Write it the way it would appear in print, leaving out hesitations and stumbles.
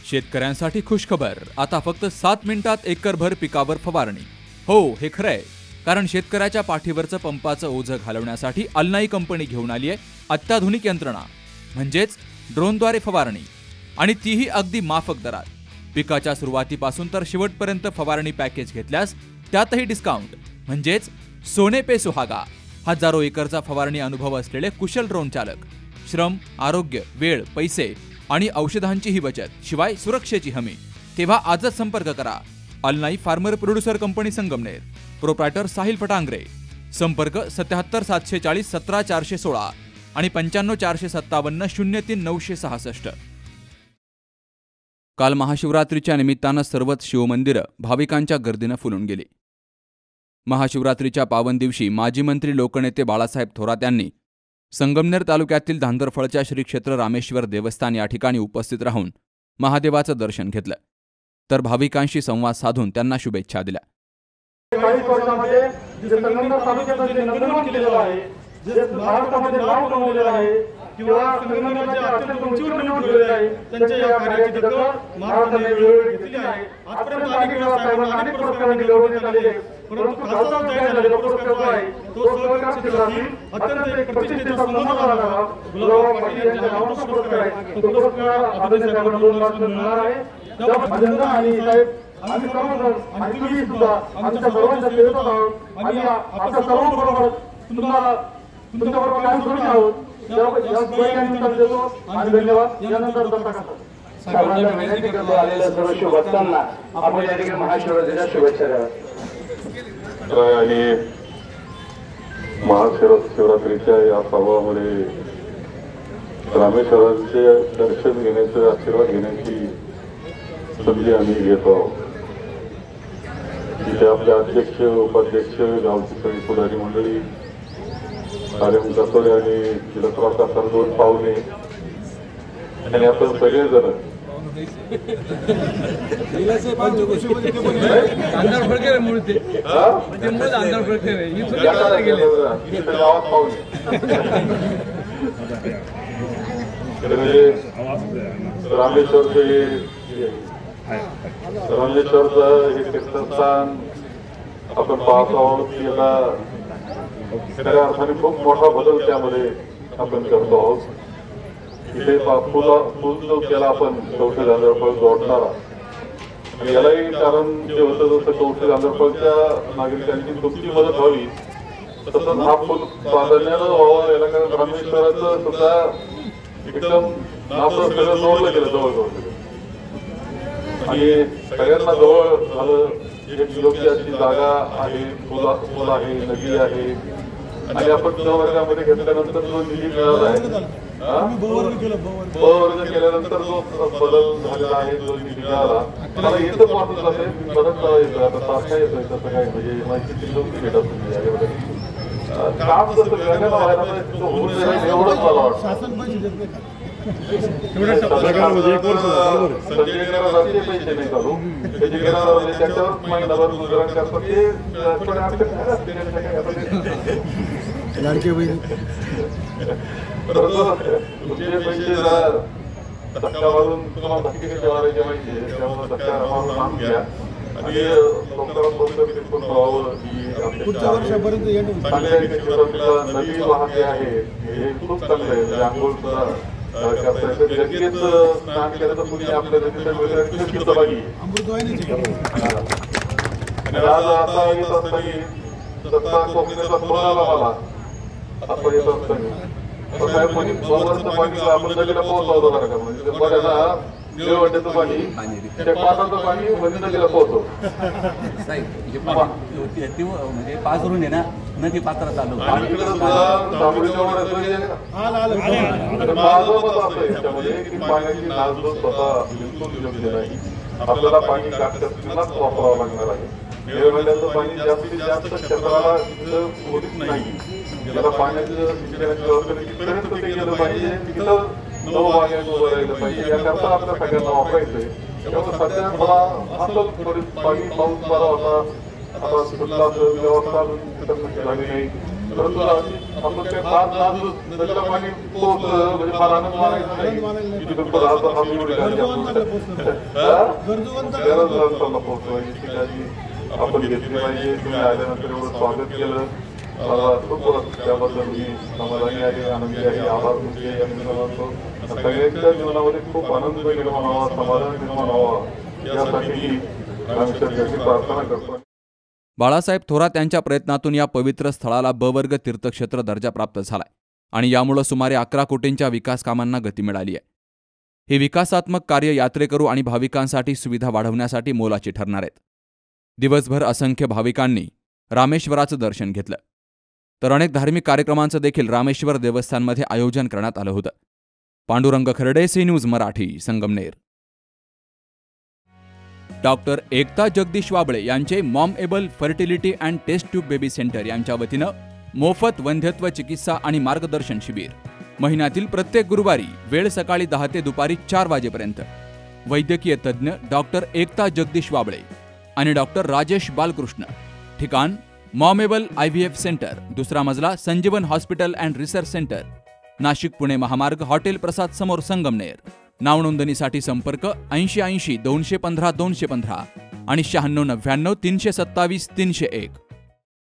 शेतकऱ्यांसाठी खुशखबर, आता फक्त 7 मिनिटात एकरभर पिकावर फवारणी। हो, हे खरंय, कारण शेतकऱ्याच्या पाठीवरचं पंपाचं ओझं घालवण्यासाठी अल्नाई कंपनी घेऊन आली आहे अत्याधुनिक यंत्रणा, म्हणजेच ड्रोनद्वारे फवारणी, आणि तीही अगदी माफक दरात। पिकाच्या सुरुवातीपासून तर शेवटपर्यंत फवारणी पॅकेज घेतल्यास त्यातही डिस्काउंट, म्हणजेच सोने पे सुहागा। हजारो एकरचा फवारणी अनुभव असलेले कुशल ड्रोन चालक, श्रम, आरोग्य, वेळ, पैसे आणि औषधांचीही बचत, शिवाय सुरक्षेची हमी। तेव्हा आजच संपर्क करा अल्नाई farmer producer company Sangamner, proprietor Sahil Phatangare. संपर्क 77 740 17 416 आणि 95 457 03 966। काल महाशिवरात्रीच्या निमित्तानं सर्वच शिवमंदिरं भाविकांच्या गर्दीनं फुलून गेली। महाशिवरात्रीच्या पावन दिवशी माजी मंत्री लोकनेते बाळासाहेब थोरात यांनी संगमनेर तालुक्यातील धांदरफळच्या श्री क्षेत्र रामेश्वर देवस्थान या ठिकाणी उपस्थित राहून महादेवाचं दर्शन घेतलं, तर भाविकांशी संवाद साधून त्यांना शुभेच्छा दिल्या। 40 वर्षांमध्ये जे संगमनेर तालुक्याचं जे नंदनवन केलेलं आहे, जे महाराष्ट्रामध्ये नाव कमवलेलं आहे किंवा संगमनेरच्या अत्यंत उंचीवर नेऊन ठेवलेलं आहे, त्यांच्या या कार्याची दखल महाराष्ट्राने वेळोवेळी घेतली आहे। आजपर्यंत अनेक वेळा साहेबांना अनेक पुरस्कारांनी गौरवण्यात आले, परंतु खालचा जाहीर झालेला पुरस्कार जो आहे तो सहकार क्षेत्रातील अत्यंत एक प्रतिष्ठेचा संबंध असणारा गुलाबराव पाटील यांच्या नावाचा पुरस्कार आहे। तो पुरस्कार आदरणीय साहेबांना 2 मार्च मिळणार आहे। त्यामुळे अभिनंदन आणि साहेब आम्ही सर्वजण आणि तुम्ही सुद्धा आमच्या सर्वांच्या सेवेत आहोत आणि आपल्या सर्वांबरोबर तुमच्याबरोबर काम करून आहोत। देतो आणि धन्यवाद। यानंतर सर्वांना विनंती करतो आलेल्या सर्व शुभेच्छांना आपण या ठिकाणी महाशिवरात्रीच्या शुभेच्छा द्याव्या। आणि महाशिवरात्रीच्या या पर्वामध्ये रामेश्वराचे दर्शन घेण्याचे, आशीर्वाद घेण्याची संधी आम्ही घेतो आहोत। तिथे आपले अध्यक्ष, उपाध्यक्ष, गावची सगळी पुढारी मंडळी, कार्यक्रम कसोरे आणि तिलकरावचा सरदोन पाहुणे आणि आपण सगळेजण गावात पाहुणे रामेश्वरचं हे तीर्थस्थान आपण पाहत आहोत की याला खऱ्या अर्थाने खूप मोठा बदल त्यामध्ये आपण करतो आहोत। इथे फुल जो केला आपण कवठे धांदरफळ जोडणारा, आणि यालाही कारण जे होतं जसं कवठे धांदरफळच्या नागरिकांची तुमची मदत व्हावी तसंच हा फुल प्राधान्यानं व्हावा याला, कारण रामेश्वराचं सुद्धा एकदम आपलं सगळं जोडलं गेलं जवळजवळ आणि सगळ्यांना जवळ झालं। एक योग्य अशी जागा आहे, पूल आहे, नदी आहे आणि आपण वर्गामध्ये घेतल्यानंतर जो निधी मिळाला आहे, वर्ग केल्यानंतर जो बदल झालेला आहे, जो निधी मिळाला मला येतच वाटत असेल, परत येतोय आता सारखा येतोय तसं काय, म्हणजे माहिती लोक भेटत तुम्ही काम जसं वेगळं व्हायला एवढंच मला वाटतं। पैसे नाही करू त्याच्यावर महिनाभर गुजरात करतात ते लाडके बहीण पैसे धक्का मारून तुम्हाला धक्के कसे मारायचे माहिती आहे, त्यामुळे धक्का मारून काम घ्या आणि लोकांपर्यंत व्हावं की पुढच्या वर्षापर्यंत नदी वाहते आहे हे खूप चांगलं आहे। म्हणजे आंघोळ सुद्धा करता येतं, लगेच स्नान केलं तर पुढे आपल्या नदीच्या सहभागी आणि आज आता येत असताना दत्ता कोकणीचा फोन आला मला, आता येत असताना बोलाचं पाणी आपण नदीला पोहोचवतो बरं का, म्हणजे बघायला निळवंड्याचं पाणी त्या पाटाचं पाणी म्हणजे नदीला पोहोचतो म्हणजे पाझरून आहे ना नदी पात्रात आलो की पाण्याची नासधूस स्वतः बिलकुल योग्य नाही। आपल्याला पाणी काटकसरीलाच वापरावं लागणार आहे। निळवंड्याचं पाणी जास्तीत जास्त क्षेत्राला होत नाही, ज्याला पाण्याचं सिंचनाची व्यवस्था तिथपर्यंत ते गेलं पाहिजे, तिथं 9 वाग्यात उभं राहिलं पाहिजे, याकरता आपल्या सगळ्यांना वापरायचंय। त्यामुळे सध्या मला असं थोडी पाणी पाऊस बरा होता, आता सुद्धा व्यवस्था झाली नाही। परंतु आपण काय फार नदीला पाणी पोहोचलं म्हणजे फार आनंद मानायचा नाही की तिथून पदार्थ हा एवढी गाडी गरजवंतांना पोहोचवायची ती काळजी आपण घेतली पाहिजे. तुम्ही आल्यानंतर एवढं स्वागत केलं, मला खूप त्याबद्दल मी समाधानी आहे, आनंदी आहे, आभार तुमचे या निमित्तानं. सगळ्यांच्या जीवनामध्ये खूप आनंद निर्माण व्हावा, समाधान निर्माण व्हावा यासाठी आम्ही सगळ्यांची प्रार्थना करतो. बाळासाहेब थोरात यांच्या प्रयत्नातून या पवित्र स्थळाला ब वर्ग तीर्थक्षेत्र दर्जा प्राप्त झालाय आणि यामुळे सुमारे 11 कोटींच्या विकास कामांना गती मिळाली आहे. हे विकासात्मक कार्य यात्रेकरू आणि भाविकांसाठी सुविधा वाढवण्यासाठी मोलाची ठरणार आहेत. दिवसभर असंख्य भाविकांनी रामेश्वराचं दर्शन घेतलं, तर अनेक धार्मिक कार्यक्रमांचं देखील रामेश्वर देवस्थानमध्ये आयोजन करण्यात आलं होतं. Pandurang Kharde, C news Marathi, Sangamner. Doctor Ekta Jagdish Wable यांचे mom able fertility and test tube baby centre यांच्या वतीनं मोफत वंध्यत्व चिकित्सा आणि मार्गदर्शन शिबिर. महिन्यातील प्रत्येक गुरुवारी, वेळ सकाळी 10 ते दुपारी 4 वाजेपर्यंत. वैद्यकीय तज्ज्ञ डॉक्टर एकता जगदीश वाबळे आणि डॉक्टर राजेश बालकृष्ण. ठिकाण मॉमेबल IVF सेंटर, दुसरा मजला, संजीवन hospital and research centre, Nashik Pune महामार्ग, हॉटेल प्रसाद समोर, संगमनेर. नाव नोंदणीसाठी संपर्क 8080 215 215 आणि 9699 327 301.